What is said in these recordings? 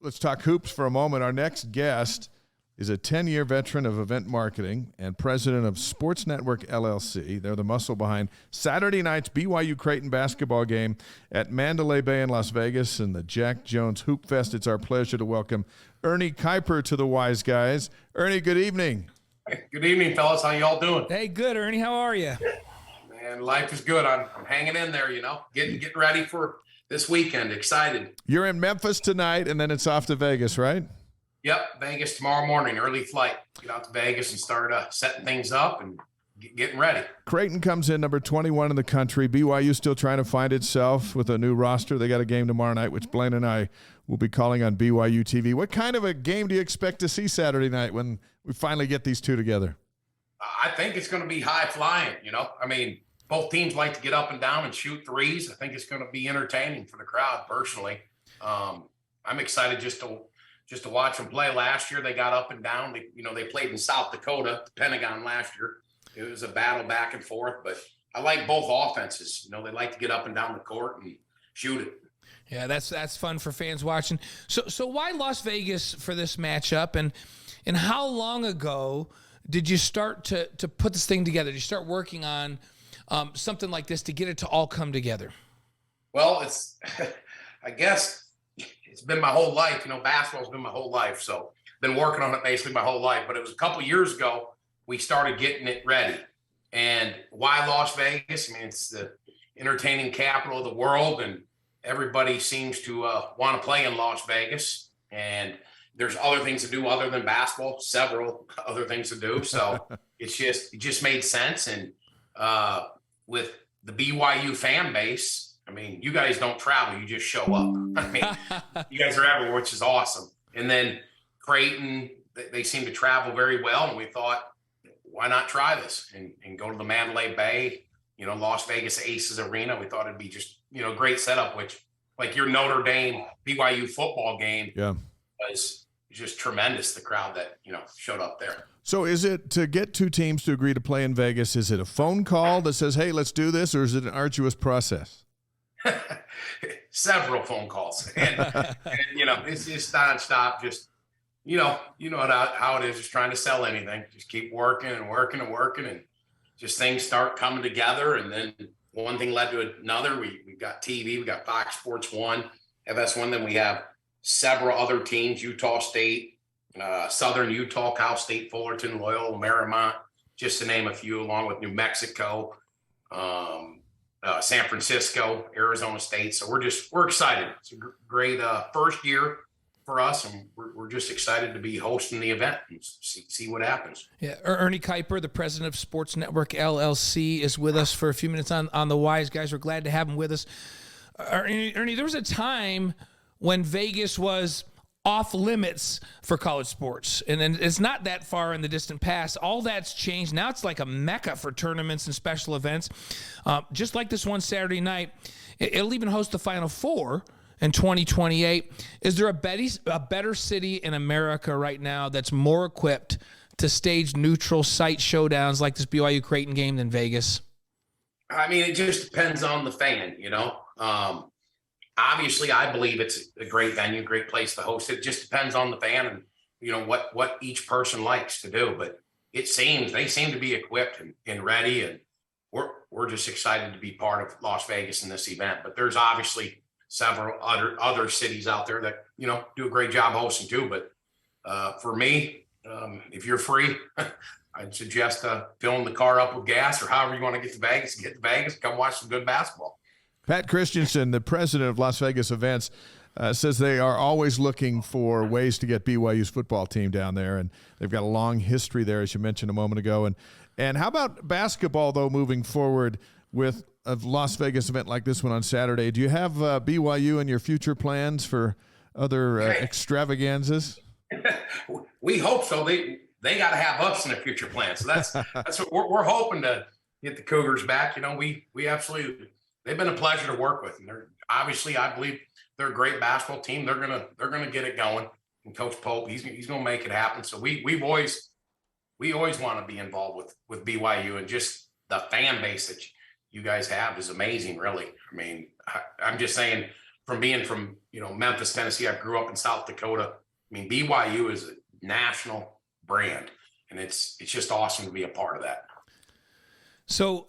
Let's talk hoops for a moment. Our next guest is a 10-year veteran of event marketing and president of Sports Network LLC. They're the muscle behind Saturday night's BYU-Creighton basketball game at Mandalay Bay in Las Vegas and the Jack Jones Hoop Fest. It's our pleasure to welcome Ernie Kuyper to the Wise Guys. Ernie, good evening. Good evening, fellas. How y'all doing? Hey, good, Ernie. How are you? Man, life is good. I'm hanging in there, getting ready for this weekend. Excited. You're in Memphis tonight, and then it's off to Vegas, right? Yep, Vegas tomorrow morning, early flight. Get out to Vegas and start setting things up and getting ready. Creighton comes in number 21 in the country. BYU still trying to find itself with a new roster. They got a game tomorrow night, which Blaine and I will be calling on BYU TV. What kind of a game do you expect to see Saturday night when we finally get these two together? I think it's going to be high flying, I mean, both teams like to get up and down and shoot threes. I think it's going to be entertaining for the crowd personally. I'm excited just to watch them play. Last year, they got up and down. They played in South Dakota, the Pentagon last year. It was a battle back and forth, but I like both offenses. They like to get up and down the court and shoot it. Yeah, that's fun for fans watching. So why Las Vegas for this matchup, and how long ago did you start to put this thing together? Did you start working on something like this to get it to all come together? Well, it's I guess it's been my whole life. Basketball's been my whole life. So been working on it basically my whole life. But it was a couple years ago we started getting it ready. And why Las Vegas? I mean, it's the entertaining capital of the world, and everybody seems to want to play in Las Vegas. And there's other things to do other than basketball, several other things to do. So it just made sense. And with the BYU fan base, I mean, you guys don't travel, you just show up. I mean, you guys are everywhere, which is awesome. And then Creighton, they seem to travel very well. And we thought, why not try this and go to the Mandalay Bay, Las Vegas Aces Arena. We thought it'd be just, great setup, which like your Notre Dame BYU football game was just tremendous. The crowd that, showed up there. So is it to get two teams to agree to play in Vegas? Is it a phone call that says, hey, let's do this? Or is it an arduous process? Several phone calls and it's just nonstop. Just how it is, just trying to sell anything. Just keep working and working and working, and just things start coming together. And then one thing led to another. We got TV, we got Fox Sports 1, FS1. Then we have several other teams: Utah State, Southern Utah, Cal State, Fullerton, Loyola Marymount, just to name a few, along with New Mexico. San Francisco, Arizona State. So we're excited. It's a great first year for us, and we're just excited to be hosting the event and see what happens. Yeah, Ernie Kuyper, the president of Sports Network LLC, is with us for a few minutes on the Wise Guys. We're glad to have him with us. Ernie, there was a time when Vegas was off limits for college sports, and it's not that far in the distant past. All that's changed. Now it's like a mecca for tournaments and special events. Just like this one Saturday night, it'll even host the Final Four in 2028. Is there a better city in America right now that's more equipped to stage neutral site showdowns like this BYU-Creighton game than Vegas? I mean, it just depends on the fan, Obviously, I believe it's a great venue, great place to host it. Just depends on the fan and, what each person likes to do. But they seem to be equipped and ready, and we're just excited to be part of Las Vegas in this event. But there's obviously several other cities out there that, do a great job hosting too. But for me, if you're free, I'd suggest filling the car up with gas, or however you want to get to Vegas, come watch some good basketball. Pat Christensen, the president of Las Vegas Events, says they are always looking for ways to get BYU's football team down there, and they've got a long history there, as you mentioned a moment ago. And how about basketball, though, moving forward with a Las Vegas event like this one on Saturday? Do you have BYU in your future plans for other extravaganzas? We hope so. They got to have us in their future plans. So that's what we're hoping to get the Cougars back. We absolutely. They've been a pleasure to work with, and they're obviously, I believe they're a great basketball team. They're gonna get it going, and Coach Pope, he's gonna make it happen. So we always want to be involved with BYU, and just the fan base that you guys have is amazing. Really, I mean, I'm just saying, from being from, Memphis, Tennessee, I grew up in South Dakota. I mean, BYU is a national brand, and it's just awesome to be a part of that. So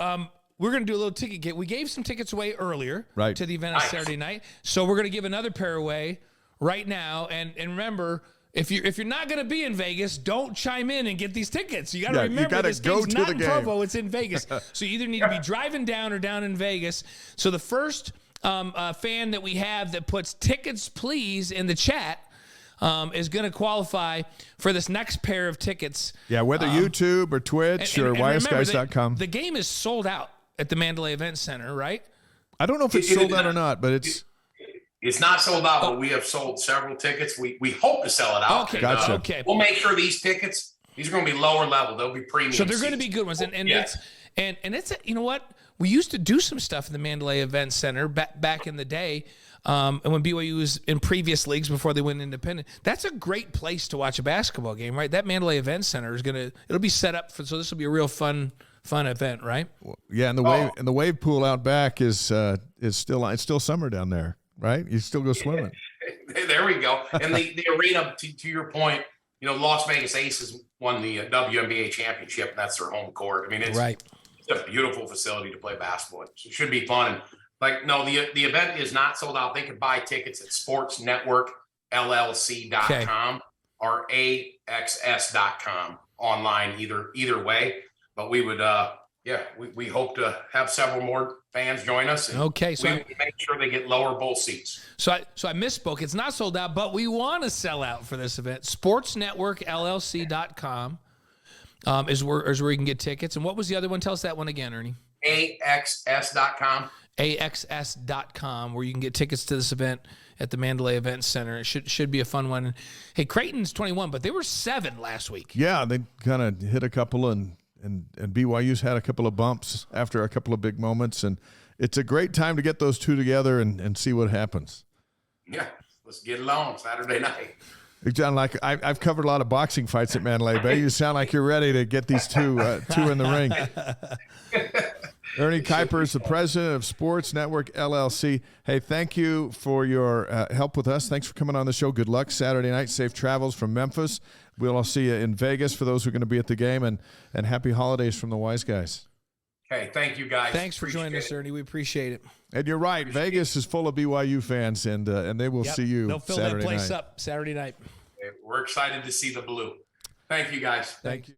we're going to do a little ticket get. We gave some tickets away earlier to the event on Saturday night. So we're going to give another pair away right now. And remember, if you're not going to be in Vegas, don't chime in and get these tickets. You got to remember this game's not in Provo, it's in Vegas. So you either need to be driving down or down in Vegas. So the first fan that we have that puts tickets please in the chat is going to qualify for this next pair of tickets. Yeah, whether YouTube or Twitch or ysguys.com. The game is sold out at the Mandalay Event Center, right? I don't know if it's sold out or not, but it's not sold out, but we have sold several tickets. We hope to sell it out. Okay, gotcha. Okay. We'll make sure these tickets, these are going to be lower level. They'll be premium. So they're going to be good ones. And it's you know what? We used to do some stuff in the Mandalay Event Center back in the day. And when BYU was in previous leagues before they went independent, that's a great place to watch a basketball game, right? That Mandalay Event Center it'll be set up so this will be a real fun event, right? Yeah, and the wave pool out back is still summer down there, right? You still go swimming. There we go. And the arena, to your point, Las Vegas Aces won the WNBA championship, and that's their home court. I mean, it's a beautiful facility to play basketball. It should be fun. And the event is not sold out. They can buy tickets at sportsnetworkllc.com or AXS.com online, either way. But we would, we hope to have several more fans join us. And so we make sure they get lower bowl seats. So I misspoke. It's not sold out, but we want to sell out for this event. Sportsnetworkllc.com is where you can get tickets. And what was the other one? Tell us that one again, Ernie. AXS.com. AXS.com, where you can get tickets to this event at the Mandalay Event Center. It should be a fun one. Hey, Creighton's 21, but they were 7 last week. Yeah, they kind of hit a couple, and BYU's had a couple of bumps after a couple of big moments, and it's a great time to get those two together and see what happens. Yeah, let's get it on Saturday night. You sound like I've covered a lot of boxing fights at Mandalay Bay. You sound like you're ready to get these two in the ring. Ernie Kuyper is the president of Sports Network LLC. Hey, thank you for your help with us. Thanks for coming on the show. Good luck Saturday night. Safe travels from Memphis. We'll all see you in Vegas for those who are going to be at the game, and happy holidays from the Wise Guys. Okay, thank you guys. Thanks for joining us, Ernie. We appreciate it. And you're right. Vegas is full of BYU fans, and they will see you They'll fill Saturday that place night. up Saturday night. We're excited to see the blue. Thank you, guys. Thank you.